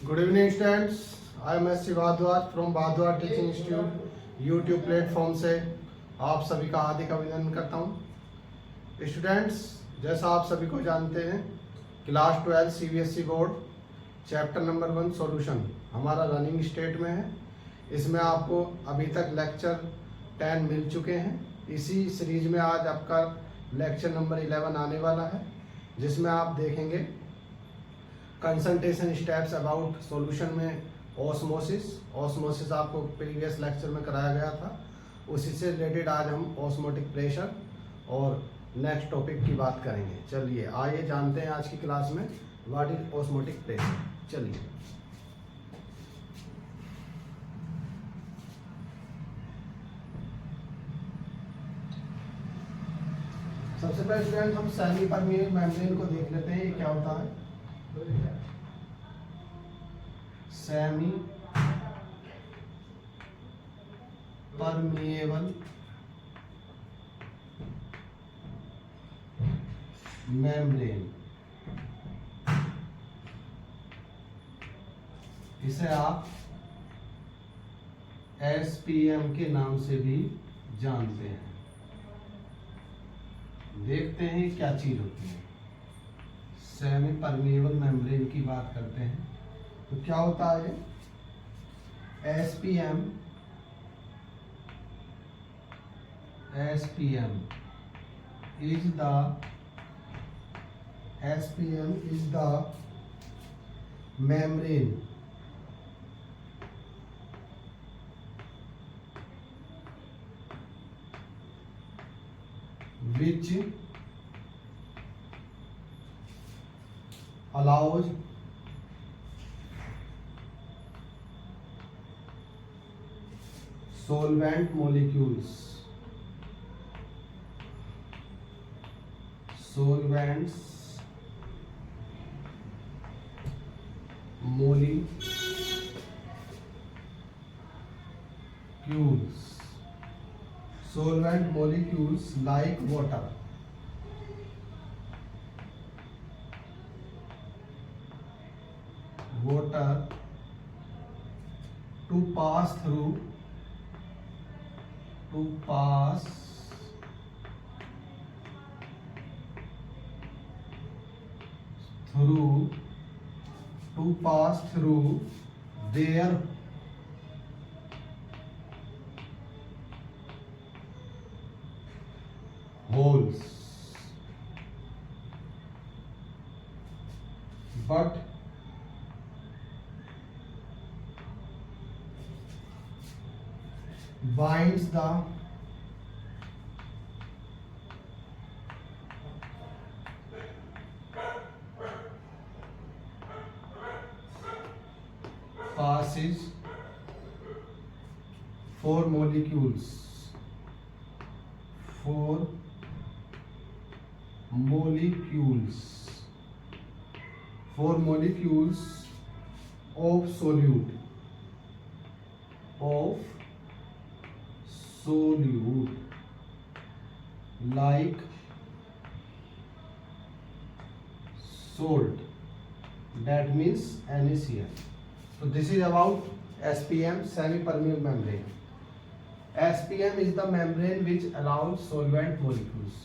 Good evening students, I am S. Bhardwaj from Bhardwaj Teaching Institute YouTube platform से आप सभी का हार्दिक अभिनंदन करता हूँ। स्टूडेंट्स, जैसा आप सभी को जानते हैं, class 12 CBSE board chapter number 1 solution हमारा रनिंग स्टेट में है। इसमें आपको अभी तक लेक्चर 10 मिल चुके हैं। इसी सीरीज में आज आपका लेक्चर नंबर 11 आने वाला है, जिसमें आप देखेंगे कंसल्टेशन स्टेप्स अबाउट सॉल्यूशन में ऑस्मोसिस आपको प्रीवियस लेक्चर में कराया गया था। उसी से रिलेटेड आज हम ऑस्मोटिक प्रेशर और नेक्स्ट टॉपिक की बात करेंगे। चलिए आइए जानते हैं आज की क्लास में व्हाट इज ऑस्मोटिक प्रेशर। चलिए सबसे पहले स्टूडेंट हम सेमी परमिएबल मेम्ब्रेन को देख लेते हैं। ये क्या होता है? सेमी परमिएबल मेम्ब्रेन, इसे आप SPM के नाम से भी जानते हैं। देखते हैं क्या चीज होती है। सेमी परमिएबल मेम्ब्रेन की बात करते हैं तो क्या होता है? SPM is the membrane which allows solvent molecules solvent molecules like water to pass through their holes, but binds the passes four molecules of solute like salt, that means NaCl. So this is about SPM, semi-permeable membrane. SPM is the membrane which allows solvent molecules.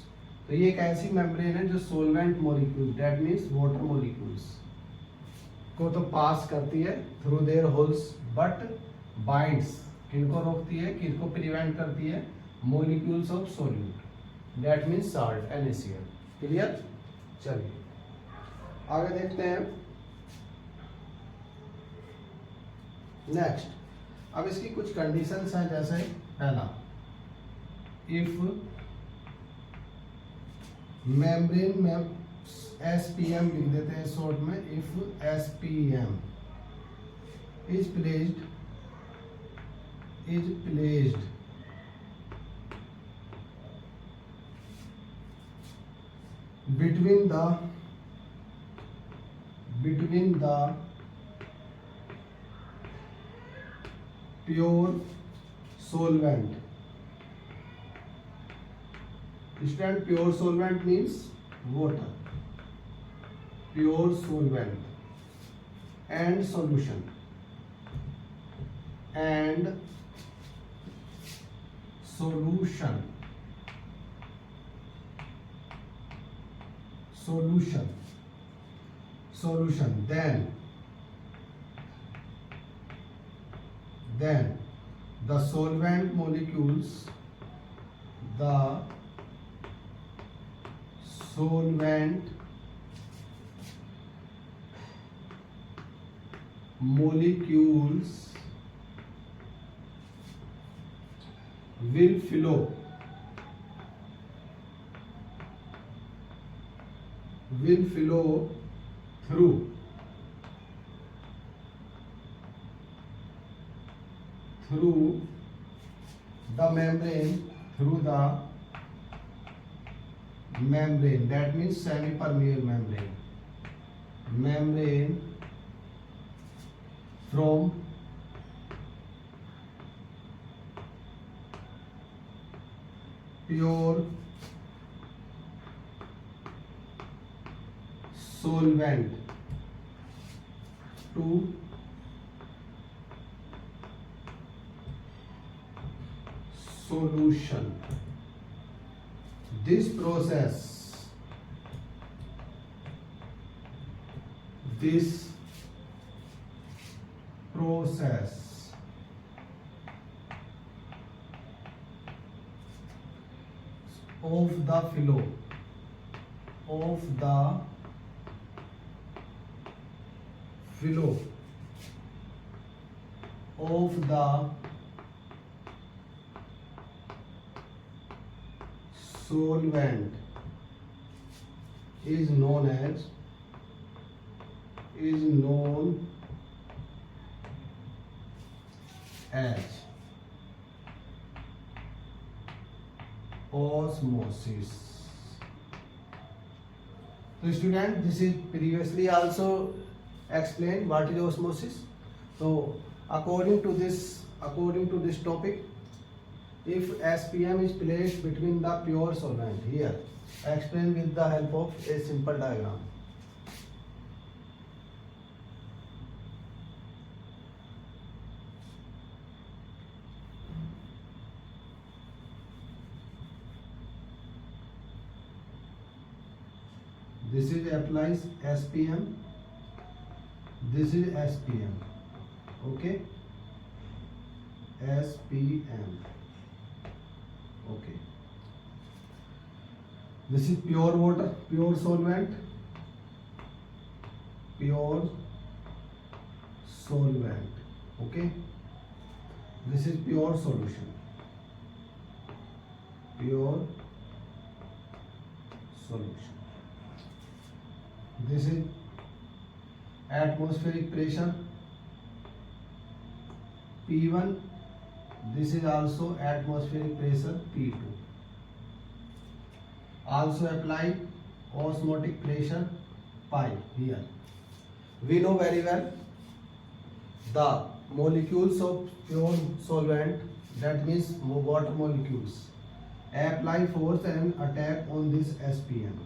तो ये एक ऐसी membrane है जो solvent molecule, that means water molecules को तो पास करती है through their holes, but binds, किनको रोकती है, किनको प्रिवेंट करती है? Molecules of solute, that means salt, NaCl। Clear? चलिए आगे देखते हैं। नेक्स्ट, अब इसकी कुछ कंडीशंस हैं। जैसे पहला, इफ मेम्ब्रेन में SPM लिख देते हैं शॉर्ट में, if SPM is placed between the pure solvent. Student, pure solvent means water. Pure solvent and solution then the solvent molecules will flow through the membrane, that means semi-permeable membrane from pure solvent to solution. This process of the flow of the solvent is known as osmosis. So student, this is previously also explained what is osmosis. So according to this topic, if SPM is placed between the pure solvent, here explain with the help of a simple diagram. This is applies SPM, this is SPM, okay, SPM, okay. This is pure water, pure solvent, okay. This is pure solution, This is atmospheric pressure P1. This is also atmospheric pressure P2. Also apply osmotic pressure pi here. We know very well the molecules of pure solvent, that means water molecules, apply force and attack on this SPM.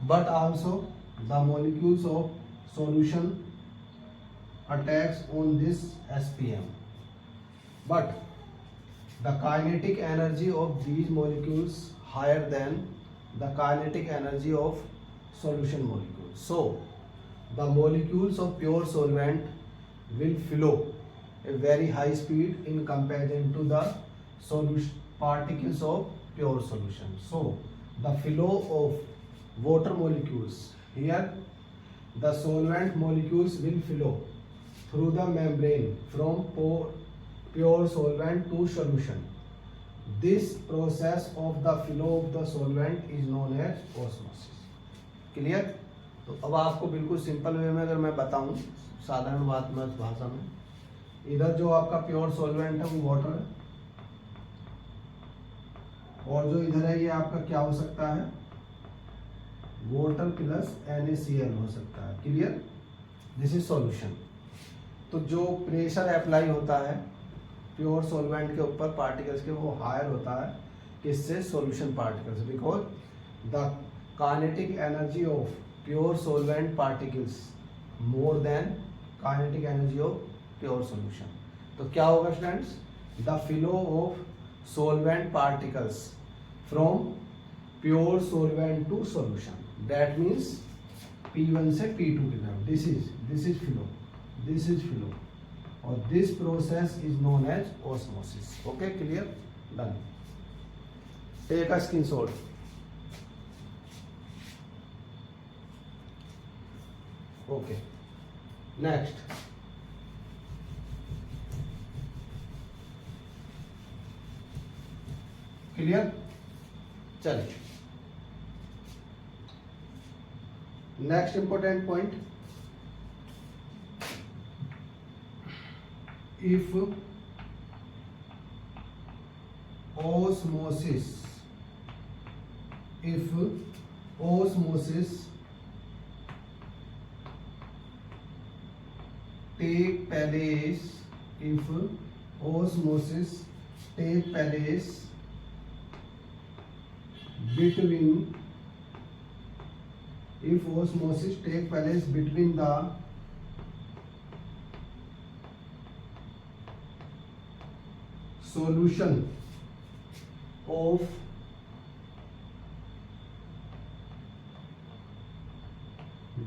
But also the molecules of solution attacks on this SPM. But the kinetic energy of these molecules higher than the kinetic energy of solution molecules. So the molecules of pure solvent will flow a very high speed in comparison to the solution particles of pure solution. So the flow of water molecules, here the solvent molecules will flow through the membrane from pure solvent to solution. This process of the flow of the solvent is known as osmosis. Clear? तो अब आपको बिल्कुल simple way में अगर मैं बताऊं, साधारण बात में भाषा में, इधर जो आपका प्योर सॉल्वेंट है वो वाटर है, और जो इधर है ये आपका क्या हो सकता है, वाटर प्लस NaCl हो सकता है. क्लियर? This is solution. तो जो प्रेशर अप्लाई होता है प्योर सॉल्वेंट के ऊपर पार्टिकल्स के, वो हायर होता है किससे, solution particles, because the kinetic energy of pure solvent particles more than kinetic energy of pure solution. तो क्या होगा students, the flow of solvent particles from pure solvent to solution, that means P1 से P2 की तरफ, this is flow और this process is known as osmosis. Okay, clear, done. Take a screenshot. Okay, next. Clear? चलिए, next important point. If osmosis take place, if osmosis take place between, if osmosis take place between the solution of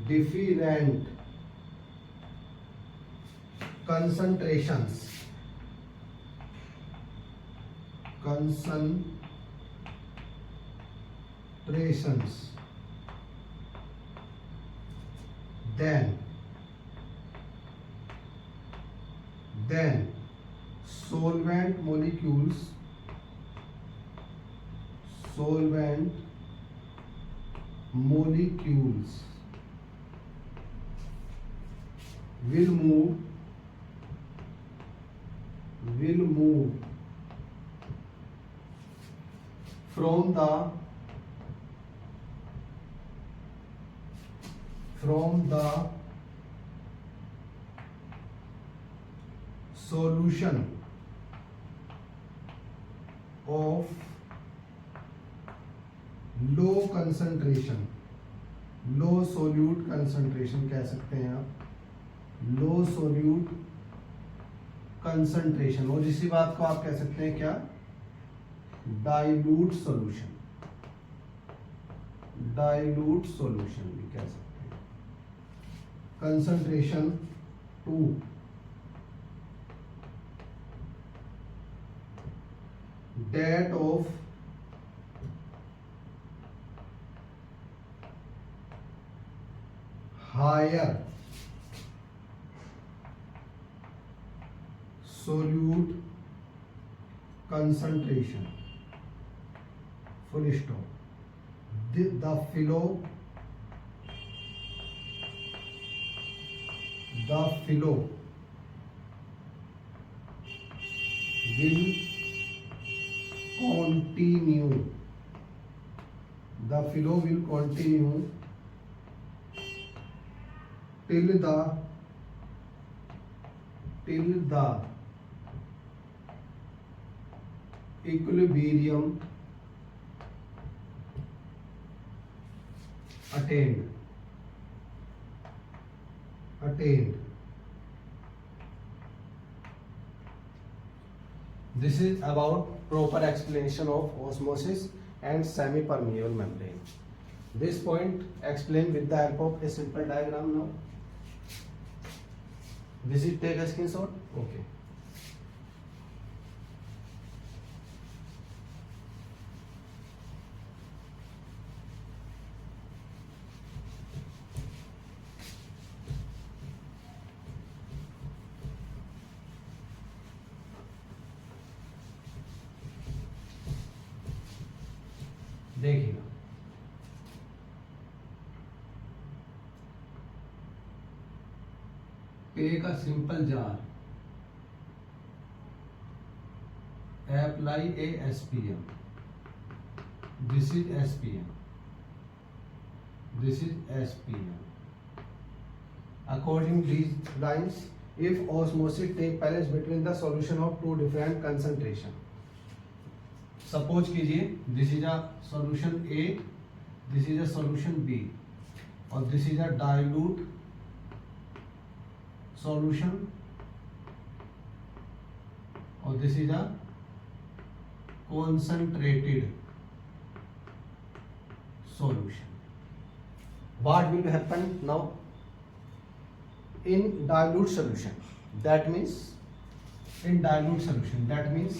different concentrations, then solvent molecules will move from the solution of low concentration, low solute concentration कह सकते हैं आप, low solute concentration, और इसी बात को आप कह सकते हैं क्या, dilute solution भी कह सकते हैं. Concentration 2, that of higher solute concentration, full stop. The flow will continue, till the equilibrium attained. This is about proper explanation of osmosis and semi-permeable membrane. This point explained with the help of a simple diagram now. This is take a screenshot. Okay. देखिएगा, take a simple jar, apply a SPM. This is SPM. According to these lines, if osmosis take place between the solution of two different concentration, suppose कीजिए this is a solution A, this is a solution B, और this is a dilute solution, or this is a concentrated solution. What will happen now in dilute solution? That means in dilute solution, that means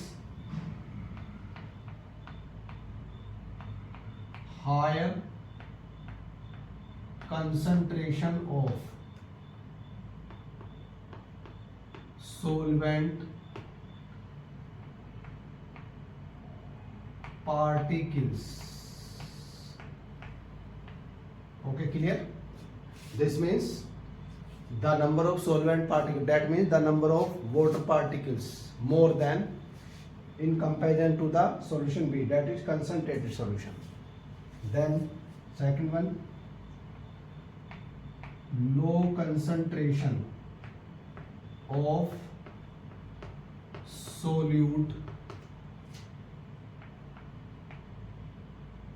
higher concentration of solvent particles. Okay, clear? This means the number of solvent particles, that means the number of water particles more than in comparison to the solution B, that is concentrated solution. Then second one, low concentration of solute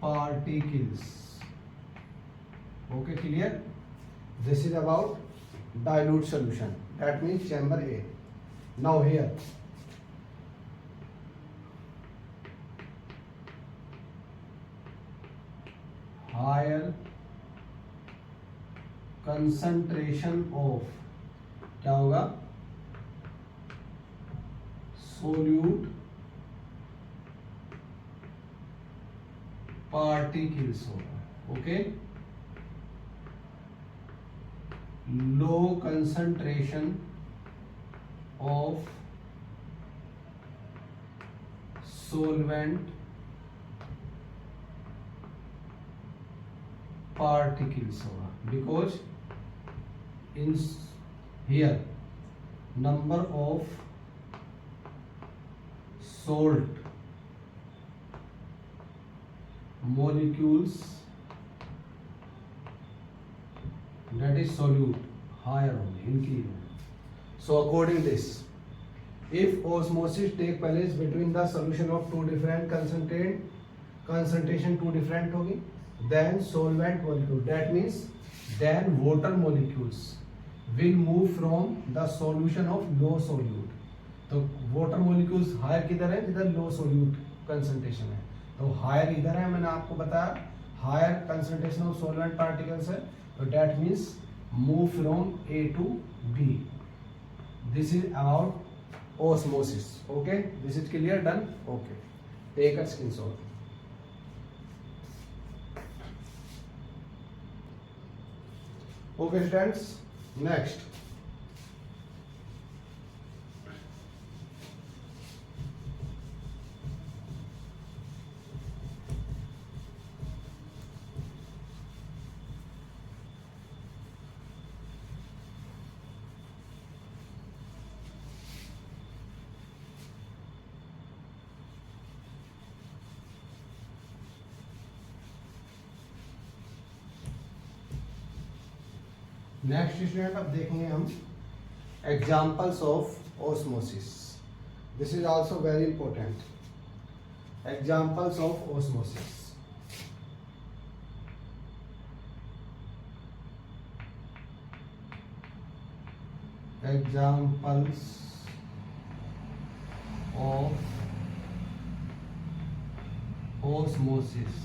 particles. Okay, clear? This is about dilute solution, that means chamber A. Now here higher concentration of क्या होगा, solute particles होगा. Okay, low concentration of solvent particles होगा, because in here number of salt molecules, that is solute, higher only, increase. So according this, if osmosis take place between the solution of two different concentration two different होगी, then solvent molecule, that means then water molecules will move from the solution of low solute. तो water molecules higher किधर है, जिधर low solute concentration है. तो higher इधर है, मैंने आपको बताया higher concentration of solvent particles है, तो that means move from A to B. This is about osmosis. Okay, this is clear, done. Okay, take a screenshot. Okay students, next student अब देखेंगे हम examples of osmosis. This is also very important. Examples of osmosis. Examples of osmosis.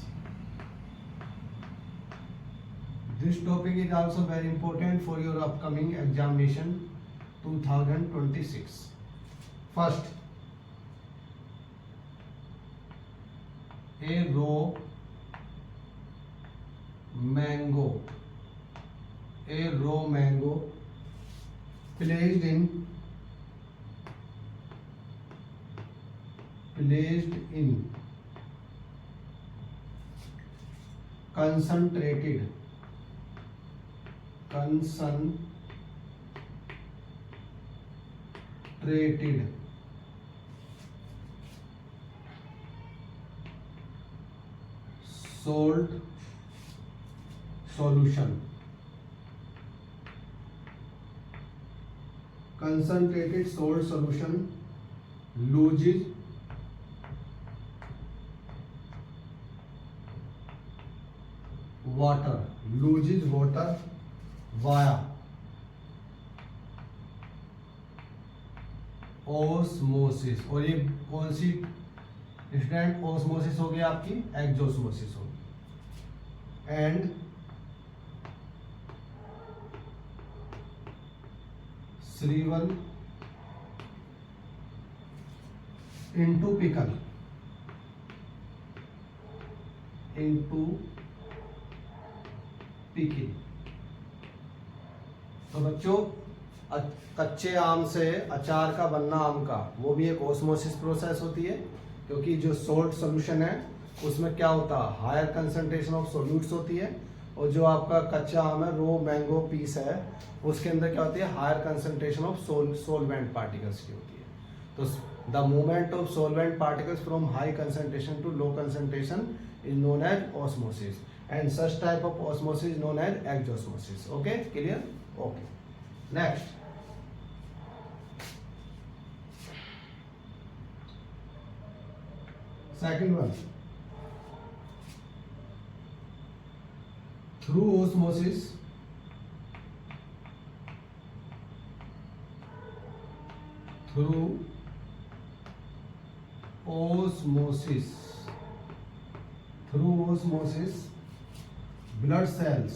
This topic is also very important for your upcoming examination 2026. First, a raw mango placed in concentrated salt solution. Concentrated salt solution loses water via osmosis, और ये कौन सी student osmosis होगी आपकी? Exosmosis होगी। And shrivel into pickle, into pickle. तो बच्चों, कच्चे आम से अचार का बनना आम का, वो भी एक ओस्मोसिस प्रोसेस होती है, क्योंकि जो सोल्ट सोल्यूशन है उसमें क्या होता है, हायर कंसंट्रेशन ऑफ सोल्यूट्स होती है, और जो आपका कच्चा आम है, रो मैंगो पीस है, उसके अंदर क्या होती है, higher concentration of solvent particles की होती है। तो the movement of solvent particles from high concentration to low concentration is known as osmosis, and such type of osmosis is known as exosmosis. Okay, clear? Okay, next. Second one, through osmosis, blood cells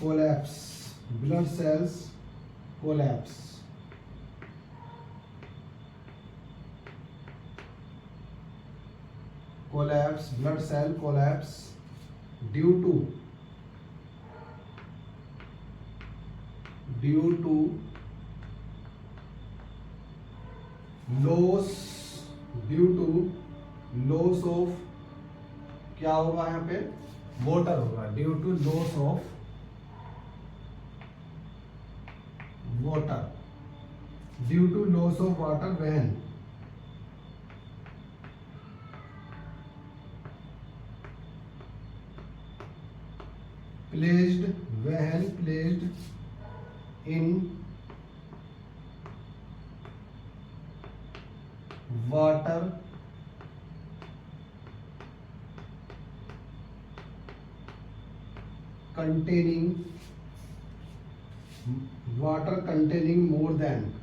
collapse, blood cells collapse, blood cell collapse due to loss of, क्या होगा यहाँ पे, water होगा, due to loss of water, when placed in water containing more than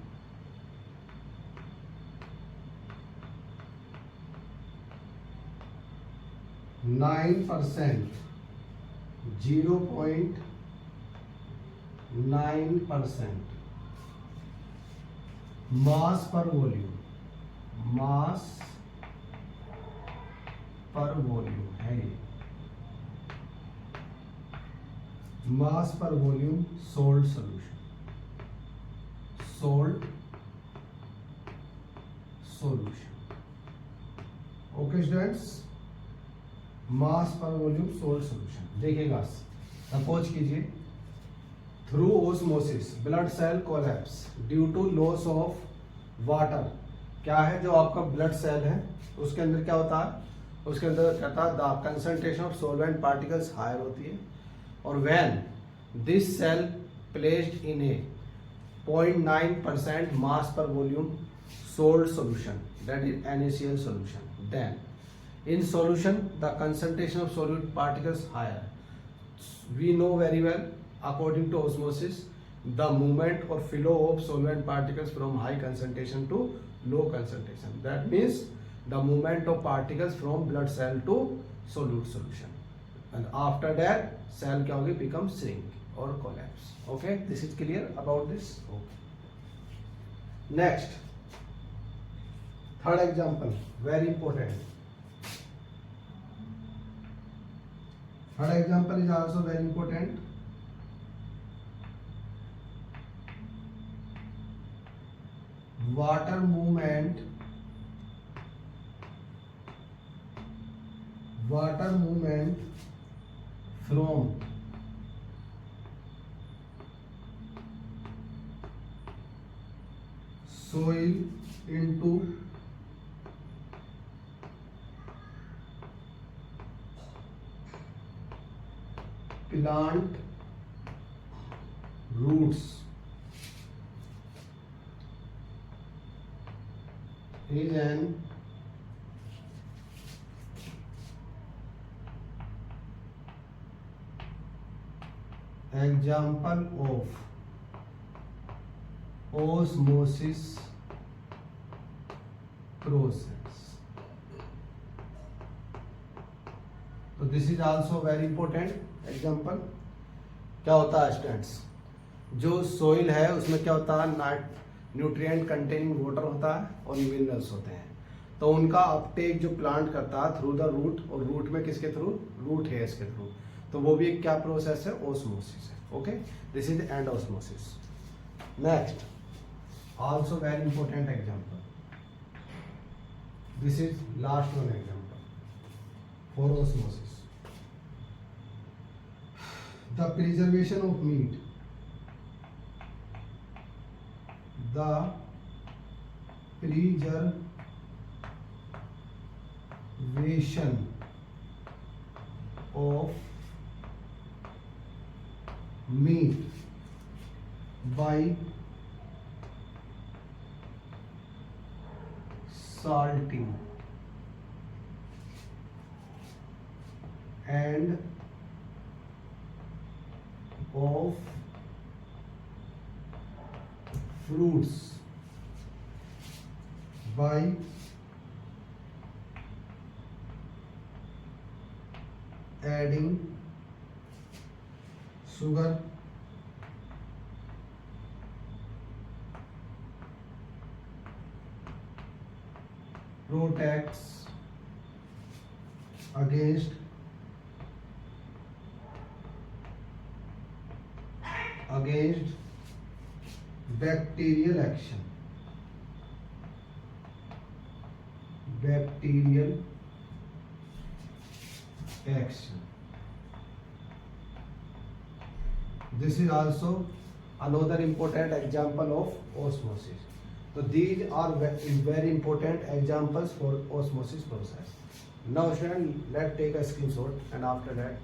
9%, 0.9% mass per volume है ये, mass per volume salt solution, okay students, mass per volume salt solution. देखिएगा, suppose कीजिए, through osmosis blood cell collapse due to loss of water. क्या है, जो आपका blood cell है उसके अंदर क्या होता है, उसके अंदर कहता है the concentration of solvent particles higher होती है, और when this cell placed in a 0.9% mass per volume salt solution, that is NaCl solution, then in solution the concentration of solute particles higher. We know very well, according to osmosis, the movement or flow of solvent particles from high concentration to low concentration, that means the movement of particles from blood cell to solute solution, and after that cell क्या होगी, become shrink or collapse. Okay, this is clear about this. Okay, next, third example, very important. Third example is also very important. Water movement from soil into plant roots is an example of osmosis process. तो this is also very important example. क्या होता है students, जो soil है उसमें क्या होता है, न्यूट्रिएंट कंटेनिंग वाटर होता है और मिनरल्स होते हैं. तो उनका अपटेक जो प्लांट करता है थ्रू द रूट, और रूट में किसके थ्रू, रूट हेयर्स के थ्रू. तो वो भी एक क्या प्रोसेस है, ओस्मोसिस है. Okay, this is and osmosis. Next also very important example. This is last one example for osmosis. The preservation of meat. The preservation of meat by salting and of fruits by adding sugar, protects against bacterial action. This is also another important example of osmosis. So these are very important examples for osmosis process. Now student, let's take a screenshot and after that